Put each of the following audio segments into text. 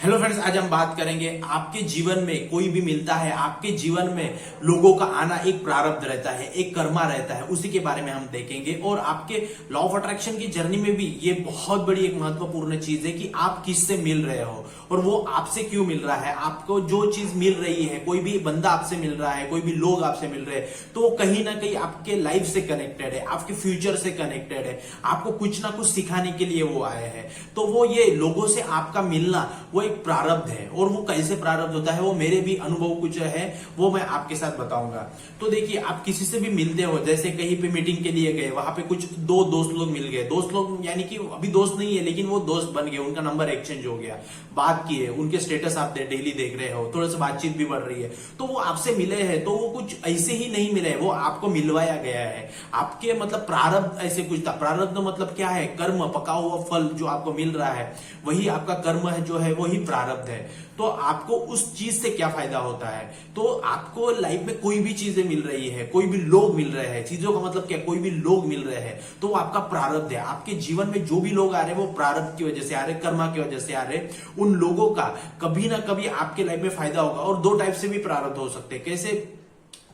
Hello friends, आज हम बात करेंगे आपके जीवन में कोई भी मिलता है। आपके जीवन में लोगों का आना एक प्रारब्ध रहता है, एक कर्मा रहता है, उसी के बारे में हम देखेंगे। और आपके लॉ ऑफ अट्रैक्शन की जर्नी में भी ये बहुत बड़ी एक महत्वपूर्ण चीज है कि आप किससे मिल रहे हो और वो आपसे क्यों मिल रहा है। आपको जो चीज मिल रही है, कोई भी बंदा आपसे मिल रहा है, कोई भी लोग आपसे मिल रहे हैं, तो वो कहीं ना कहीं आपके लाइफ से कनेक्टेड है, आपके फ्यूचर से कनेक्टेड है, आपको कुछ ना कुछ सिखाने के लिए वो आए हैं। तो वो ये लोगों से आपका मिलना वो एक प्रारब्ध है। और वो कैसे प्रारब्ध होता है, वो मेरे भी अनुभव कुछ है, वो मैं आपके साथ बताऊंगा। तो देखिए, आप किसी से भी मिलते हो, जैसे कहीं पे मीटिंग के लिए गए, वहां पे कुछ दो दोस्त लोग मिल गए। दोस्त लोग यानी कि अभी दोस्त नहीं है, लेकिन वो दोस्त बन गए, उनका नंबर एक्सचेंज हो गया, बात की है, उनके स्टेटस आप डेली देख रहे हो, थोड़ा सा बातचीत भी बढ़ रही है। तो वो आपसे मिले हैं, तो वो कुछ ऐसे ही नहीं मिले, वो आपको मिलवाया गया है। आपके मतलब प्रारब्ध ऐसे कुछ था। प्रारब्ध मतलब क्या है? कर्म, पका हुआ फल जो आपको मिल रहा है, वही आपका कर्म है, जो है वही प्रारब्ध है। तो आपको उस चीज से क्या फायदा होता है? तो आपको लाइफ में कोई भी चीजें मिल रही है, कोई भी लोग मिल रहे हैं, चीजों का मतलब क्या, कोई भी लोग मिल रहे हैं, तो वो आपका प्रारब्ध है। आपके जीवन में जो भी लोग आ रहे हैं, वो प्रारब्ध की वजह से आ रहे, कर्मा की वजह से आ रहे। उन लोगों का कभी ना कभी आपके लाइफ में फायदा होगा। और दो टाइप से भी प्रारब्ध हो सकते हैं। कैसे?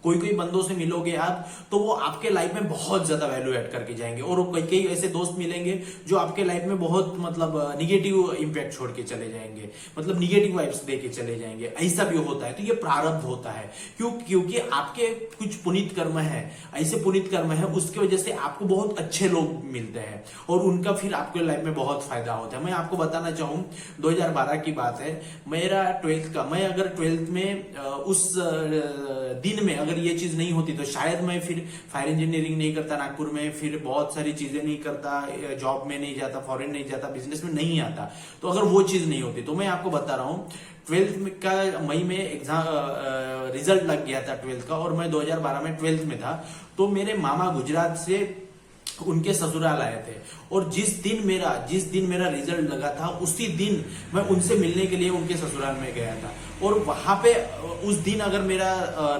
कोई कोई बंदों से मिलोगे आप, तो वो आपके लाइफ में बहुत ज्यादा वैल्यू ऐड करके जाएंगे। और कई कई ऐसे दोस्त मिलेंगे जो आपके लाइफ में बहुत मतलब निगेटिव इंपैक्ट छोड़ के चले जाएंगे, मतलब निगेटिव वाइब्स दे के चले जाएंगे। ऐसा भी होता है। तो ये प्रारब्ध होता है। क्योंकि आपके कुछ पुनीत कर्म है, ऐसे पुनीत कर्म है, उसकी वजह से आपको बहुत अच्छे लोग मिलते हैं और उनका फिर आपके लाइफ में बहुत फायदा होता है। मैं आपको बताना चाहूँ, 2012 की बात है, मेरा 12th का, मैं अगर 12th में उस दिन में अगर ये चीज नहीं होती तो शायद मैं फिर फायर इंजीनियरिंग नहीं करता नागपुर में, फिर बहुत सारी चीजें नहीं करता, जॉब में नहीं जाता, फॉरेन नहीं जाता, बिजनेस में नहीं आता। तो अगर वो चीज नहीं होती, तो मैं आपको बता रहा हूँ, 12th का मई में एग्जाम रिजल्ट लग गया था 12th का, और मैं 2012 में 12th में था। तो मेरे मामा गुजरात से उनके ससुराल आए थे, और जिस दिन मेरा रिजल्ट लगा था, उसी दिन मैं उनसे मिलने के लिए उनके ससुराल में गया था। और वहां पे उस दिन अगर मेरा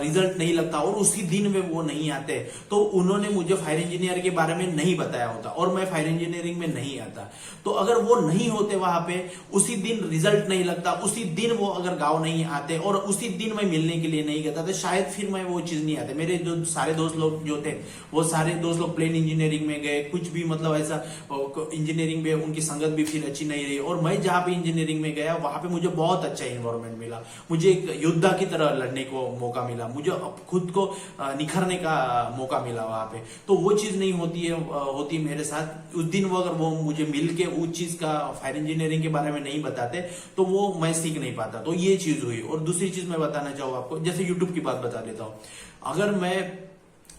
रिजल्ट नहीं लगता और उसी दिन में वो नहीं आते, तो उन्होंने मुझे फायर इंजीनियर के बारे में नहीं बताया होता और मैं फायर इंजीनियरिंग में नहीं आता। तो अगर वो नहीं होते वहां पे, उसी दिन रिजल्ट नहीं लगता, उसी दिन वो अगर गांव नहीं आते और उसी दिन मैं मिलने के लिए नहीं गया, तो शायद फिर मैं वो चीज नहीं आते। मेरे जो सारे दोस्त लोग जो थे, वो सारे दोस्त लोग प्लेन इंजीनियरिंग में गए, कुछ भी मतलब ऐसा इंजीनियरिंग में उनकी संगत भी फिर अच्छी नहीं रही। और मैं जहां पे इंजीनियरिंग में गया, वहां पे मुझे बहुत अच्छा एनवायरनमेंट मिला, मुझे एक योद्धा की तरह लड़ने को मौका मिला, मुझे खुद को निखरने का मौका मिला वहां पे। तो वो चीज नहीं होती मेरे साथ। उस दिन वो अगर वो मुझे मिल के उस चीज का, फायर इंजीनियरिंग के बारे में नहीं बताते, तो वो मैं सीख नहीं पाता। तो ये चीज हुई। और दूसरी चीज मैं बताना चाहूँ आपको, जैसे यूट्यूब की बात बता देता हूँ। अगर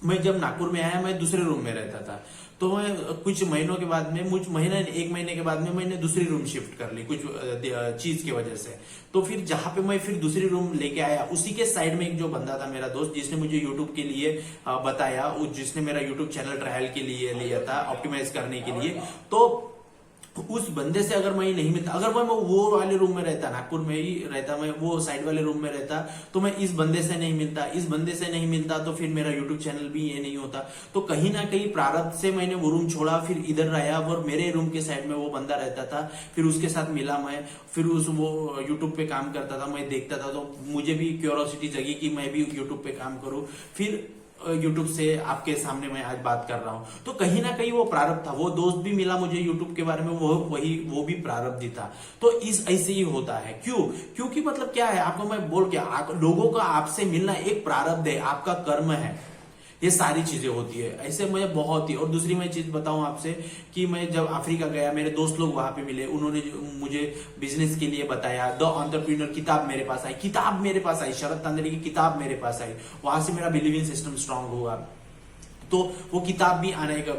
मैं जब नागपुर में आया, मैं दूसरे रूम में रहता था। तो मैं कुछ महीनों के बाद में, एक महीने के बाद में मैंने दूसरी रूम शिफ्ट कर ली कुछ चीज की वजह से। तो फिर जहां पे मैं फिर दूसरी रूम लेके आया, उसी के साइड में एक जो बंदा था मेरा दोस्त, जिसने मुझे यूट्यूब के लिए बताया, जिसने मेरा यूट्यूब चैनल ट्रायल के लिए लिया था, ऑप्टिमाइज करने के लिए। तो उस बंदे से अगर मैं नहीं मिलता, अगर मैं वो वाले रूम में रहता, नागपुर में ही रहता, मैं वो साइड वाले रूम में रहता, तो मैं इस बंदे से नहीं मिलता, तो फिर मेरा यूट्यूब चैनल भी ये नहीं होता। तो कहीं ना कहीं प्रारब्ध से मैंने वो रूम छोड़ा, फिर इधर आया, और मेरे रूम के साइड में वो बंदा रहता था। फिर उसके साथ मिला मैं, फिर वो यूट्यूब पे काम करता था, मैं देखता था, तो मुझे भी क्यूरियोसिटी जगी कि मैं भी यूट्यूब पे काम करूं। फिर यूट्यूब से आपके सामने मैं आज बात कर रहा हूं। तो कहीं ना कहीं वो प्रारब्ध था। वो दोस्त भी मिला मुझे यूट्यूब के बारे में, वो भी प्रारब्ध ही था। तो ऐसे ही होता है। क्योंकि मतलब क्या है, आपको मैं बोल के, लोगों का आपसे मिलना एक प्रारब्ध है, आपका कर्म है। ये सारी चीजें होती है ऐसे। मुझे बहुत ही। और दूसरी मैं चीज बताऊं आपसे कि मैं जब अफ्रीका गया, मेरे दोस्त लोग वहां पे मिले, उन्होंने मुझे बिजनेस के लिए बताया। द एंटरप्रेन्योर किताब मेरे पास आई, शरद तांदड़े की किताब मेरे पास आई। वहां से मेरा बिलीविंग सिस्टम स्ट्रांग हुआ। तो वो किताब भी आने का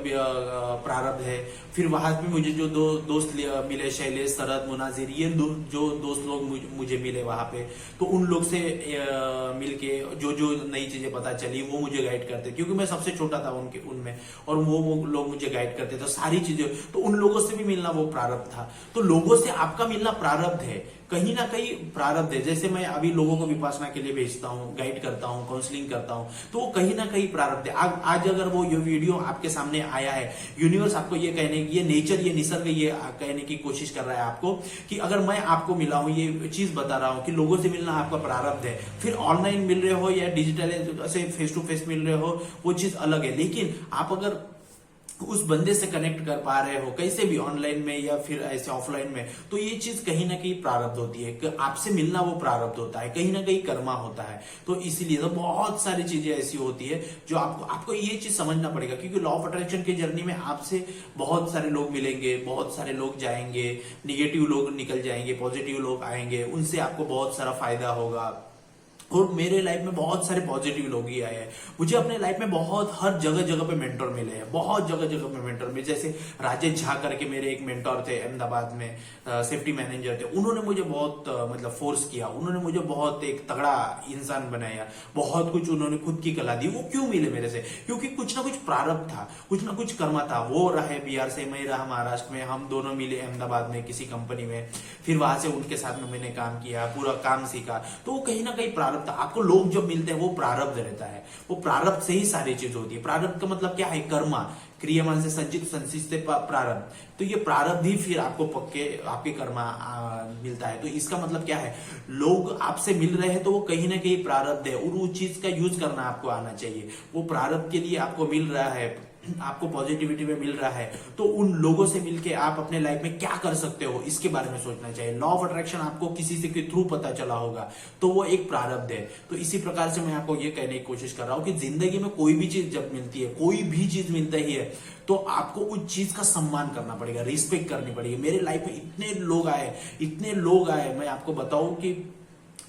प्रारब्ध है। फिर वहां पे मुझे जो दो दोस्त मिले, शैलेश, शरद, मुनाजिर, ये जो दोस्त लोग मुझे मिले वहां पे, तो उन लोग से मिलके जो नई चीजें पता चली, वो मुझे गाइड करते, क्योंकि मैं सबसे छोटा था उनमें, और वो लोग मुझे गाइड करते थे सारी चीजें। तो उन लोगों से भी मिलना वो प्रारब्ध था। तो लोगों से आपका मिलना प्रारब्ध है। कहीं ना कहीं प्रारब्ध है। जैसे मैं अभी लोगों को विपासना के लिए भेजता हूँ, गाइड करता हूँ, काउंसलिंग करता हूँ, तो वो कहीं ना कहीं प्रारब्ध है। आज अगर वो ये वीडियो आपके सामने आया है, यूनिवर्स आपको ये कहने की, ये नेचर, ये निसर्ग ये कहने की कोशिश कर रहा है आपको कि अगर मैं आपको मिला हूं, ये चीज बता रहा हूं कि लोगों से मिलना आपका प्रारब्ध है। फिर ऑनलाइन मिल रहे हो या डिजिटल से फेस टू फेस मिल रहे हो, वो चीज अलग है। लेकिन आप अगर उस बंदे से कनेक्ट कर पा रहे हो कैसे भी, ऑनलाइन में या फिर ऐसे ऑफलाइन में, तो ये चीज कहीं ना कहीं प्रारब्ध होती है कि आपसे मिलना वो प्रारब्ध होता है, कहीं ना कहीं कर्मा होता है। तो इसीलिए तो बहुत सारी चीजें ऐसी होती है जो आपको ये चीज समझना पड़ेगा, क्योंकि लॉ ऑफ अट्रैक्शन की जर्नी में आपसे बहुत सारे लोग मिलेंगे, बहुत सारे लोग जाएंगे, निगेटिव लोग निकल जाएंगे, पॉजिटिव लोग आएंगे, उनसे आपको बहुत सारा फायदा होगा। और मेरे लाइफ में बहुत सारे पॉजिटिव लोग ही आए हैं। मुझे अपने लाइफ में बहुत हर जगह जगह पे मेंटोर मिले हैं, बहुत जगह जगह पे मेंटोर मिले। जैसे राजेश झा करके मेरे एक मेंटोर थे अहमदाबाद में, सेफ्टी मैनेजर थे। उन्होंने मुझे बहुत मतलब फोर्स किया, उन्होंने मुझे बहुत एक तगड़ा इंसान बनाया, बहुत कुछ उन्होंने खुद की कला दी। वो क्यों मिले मेरे से? क्योंकि कुछ ना कुछ प्रारब्ध था, कुछ ना कुछ कर्मा था। वो रहे बिहार से, मैं रहा महाराष्ट्र में, हम दोनों मिले अहमदाबाद में किसी कंपनी में, फिर वहां से उनके साथ में मैंने काम किया, पूरा काम सीखा। तो वो कहीं ना कहीं प्रारब्ध था। आपको लोग जब मिलते हैं वो प्रारब्ध रहता है, वो प्रारब्ध से ही सारी चीज होती है। प्रारब्ध का मतलब क्या है? कर्मा, क्रियामान से संचित, संचित से प्रारब्ध। तो ये प्रारब्ध ही फिर आपको पक्के आपके कर्मा मिलता है। तो इसका मतलब क्या है? लोग आपसे मिल रहे हैं तो वो कहीं ना कहीं प्रारब्ध है, और उस चीज का यूज करना आपको आना चाहिए। वो प्रारब्ध के लिए आपको मिल रहा है, आपको पॉजिटिविटी में मिल रहा है, तो उन लोगों से मिलके आप अपने लाइफ में क्या कर सकते हो इसके बारे में सोचना चाहिए। लॉ ऑफ अट्रैक्शन आपको किसी से के थ्रू पता चला होगा, तो वो एक प्रारब्ध है। तो इसी प्रकार से मैं आपको ये कहने की कोशिश कर रहा हूं कि जिंदगी में कोई भी चीज जब मिलती है, कोई भी चीज मिलती है, तो आपको उस चीज का सम्मान करना पड़ेगा, रिस्पेक्ट करनी पड़ेगी। मेरे लाइफ में इतने लोग आए, मैं आपको बताऊं कि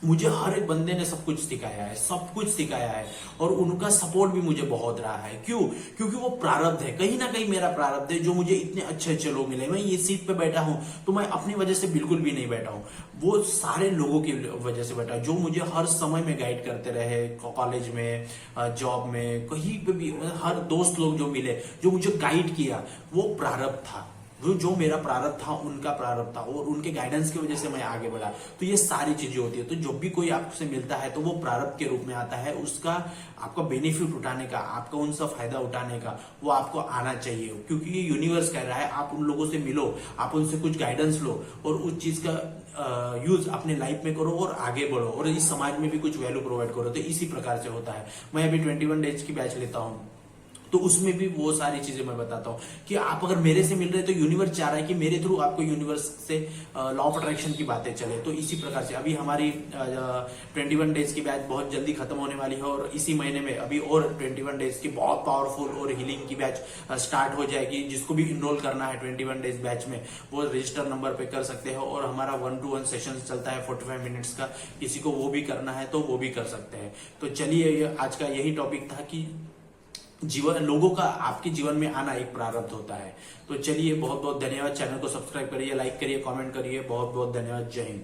मुझे हर एक बंदे ने सब कुछ सिखाया है, सब कुछ सिखाया है, और उनका सपोर्ट भी मुझे बहुत रहा है। क्यों? क्योंकि वो प्रारब्ध है, कहीं ना कहीं मेरा प्रारब्ध है। जो मुझे इतने अच्छे अच्छे लोग मिले, मैं ये सीट पे बैठा हूं तो मैं अपनी वजह से बिल्कुल भी नहीं बैठा हूं, वो सारे लोगों की वजह से बैठा, जो मुझे हर समय में गाइड करते रहे, कॉलेज में, जॉब में, कहीं पे भी। हर दोस्त लोग जो मिले, जो मुझे गाइड किया, वो प्रारब्ध था। जो मेरा प्रारब्ध था, उनका प्रारब्ध था, और उनके गाइडेंस की वजह से मैं आगे बढ़ा। तो ये सारी चीजें होती है। तो जब भी कोई आपसे मिलता है तो वो प्रारब्ध के रूप में आता है, उसका आपका बेनिफिट उठाने का, आपका उनसे फायदा उठाने का वो आपको आना चाहिए। क्योंकि ये यूनिवर्स कह रहा है आप उन लोगों से मिलो, आप उनसे कुछ गाइडेंस लो, और उस चीज का यूज अपने लाइफ में करो और आगे बढ़ो, और इस समाज में भी कुछ वैल्यू प्रोवाइड करो। तो इसी प्रकार से होता है। मैं अभी 21 डेज की बैच लेता हूँ, तो उसमें भी वो सारी चीजें मैं बताता हूँ कि आप अगर मेरे से मिल रहे हैं तो यूनिवर्स चाह रहा है कि मेरे थ्रू आपको यूनिवर्स से लॉ ऑफ अट्रैक्शन की बातें चले। तो इसी प्रकार से अभी हमारी 21 डेज की बैच बहुत जल्दी खत्म होने वाली है, और इसी महीने में अभी और 21 डेज की बहुत पावरफुल और हीलिंग की बैच स्टार्ट हो जाएगी। जिसको भी इनरोल करना है 21 डेज बैच में, वो रजिस्टर नंबर पे कर सकते हो। और हमारा 1-to-1 सेशन चलता है 45 मिनट्स का, किसी को वो भी करना है तो वो भी कर सकते हैं। तो चलिए, आज का यही टॉपिक था कि लोगों का आपके जीवन में आना एक प्रारब्ध होता है। तो चलिए, बहुत बहुत धन्यवाद। चैनल को सब्सक्राइब करिए, लाइक करिए, कमेंट करिए। बहुत बहुत धन्यवाद। जय हिंद।